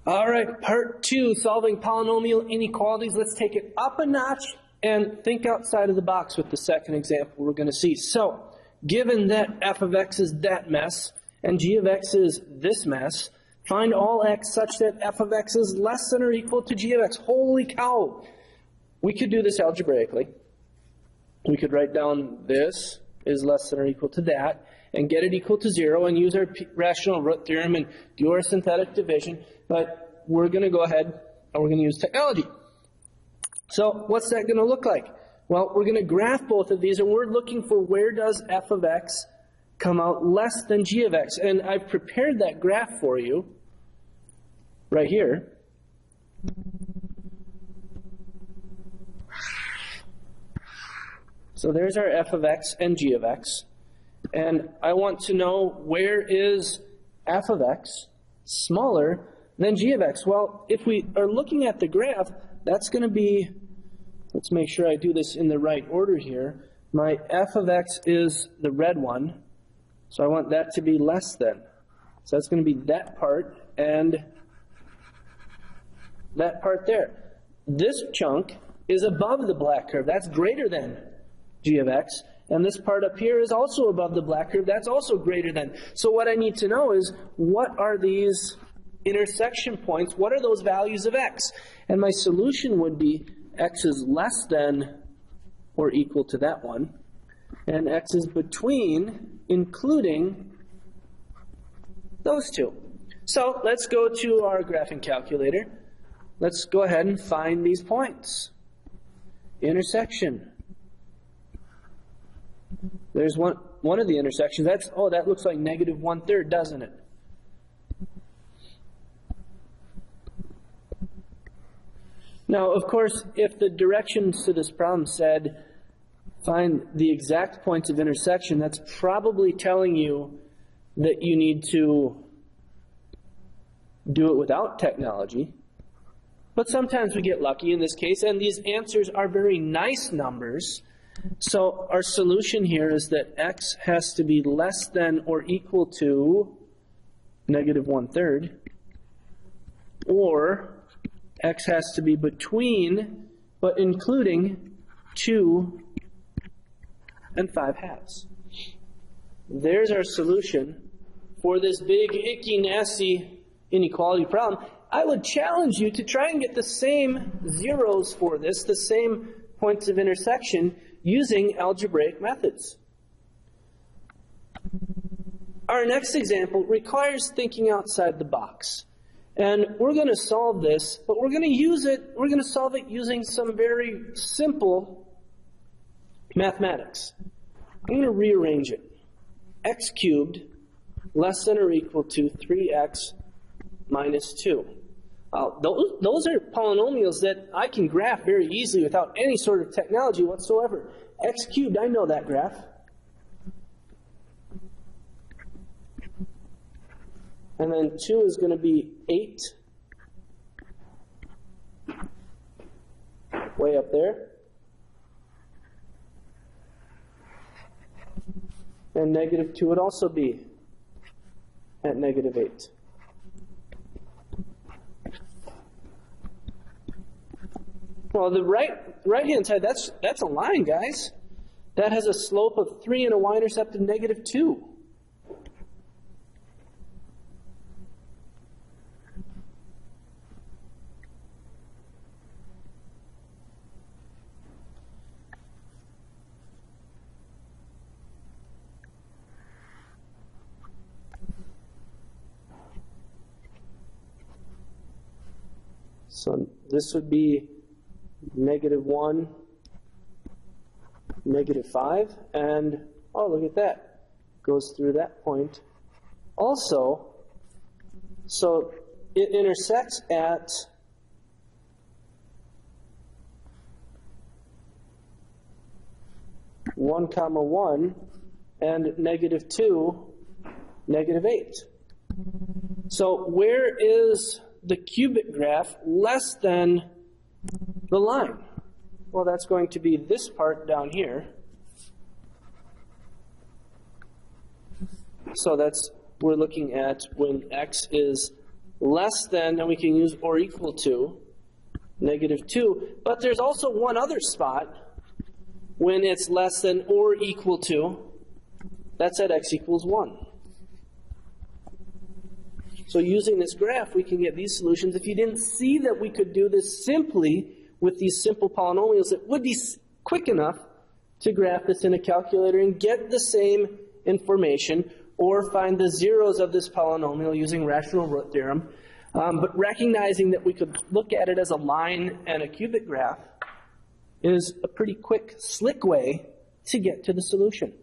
All right, part 2, solving polynomial inequalities. Let's take it up a notch and think outside of the box with the second example we're going to see. So, given that f of x is that mess and g of x is this mess, find all x such that f of x is less than or equal to g of x. Holy cow! We could do this algebraically. We could write down this is less than or equal to that and get it equal to 0 and use our rational root theorem and do our synthetic division. But we're going to go ahead and we're going to use technology. So what's that going to look like? Well, we're going to graph both of these, and we're looking for where does f of x come out less than g of x. And I've prepared that graph for you right here. So there's our f of x and g of x. And I want to know where is f of x smaller than g of x. Well, if we are looking at the graph, that's going to be, let's make sure I do this in the right order here. My f of x is the red one, so I want that to be less than. So that's going to be that part and that part there. This chunk is above the black curve. That's greater than g of x. And this part up here is also above the black curve. That's also greater than. So what I need to know is, what are these intersection points? What are those values of x? And my solution would be x is less than or equal to that one, and x is between, including those two. So let's go to our graphing calculator. Let's go ahead and find these points. Intersection. There's one of the intersections. That looks like negative 1/3, doesn't it? Now, of course, if the directions to this problem said find the exact points of intersection, that's probably telling you that you need to do it without technology. But sometimes we get lucky in this case, and these answers are very nice numbers. So our solution here is that x has to be less than or equal to negative 1/3, or x has to be between, but including 2 and 5/2. There's our solution for this big, icky, nasty inequality problem. I would challenge you to try and get the same zeros for this, the same points of intersection, using algebraic methods. Our next example requires thinking outside the box. And we're going to solve this, but we're going to solve it using some very simple mathematics. I'm going to rearrange it. X cubed less than or equal to 3x minus 2. Those are polynomials that I can graph very easily without any sort of technology whatsoever. X cubed, I know that graph. And then 2 is going to be 8, way up there. And negative 2 would also be at negative 8. Well, the right-hand side, that's a line, guys. That has a slope of 3 and a y-intercept of negative 2. So this would be negative 1, negative 5, and oh, look at that. Goes through that point. Also, so it intersects at (1, 1) and negative 2, negative 8. So where is the cubic graph less than the line? Well, that's going to be this part down here. So we're looking at when x is less than, and we can use or equal to, -2. But there's also one other spot when it's less than or equal to. That's at x equals 1. So using this graph, we can get these solutions. If you didn't see that we could do this simply with these simple polynomials, it would be quick enough to graph this in a calculator and get the same information, or find the zeros of this polynomial using rational root theorem. But recognizing that we could look at it as a line and a cubic graph is a pretty quick, slick way to get to the solution.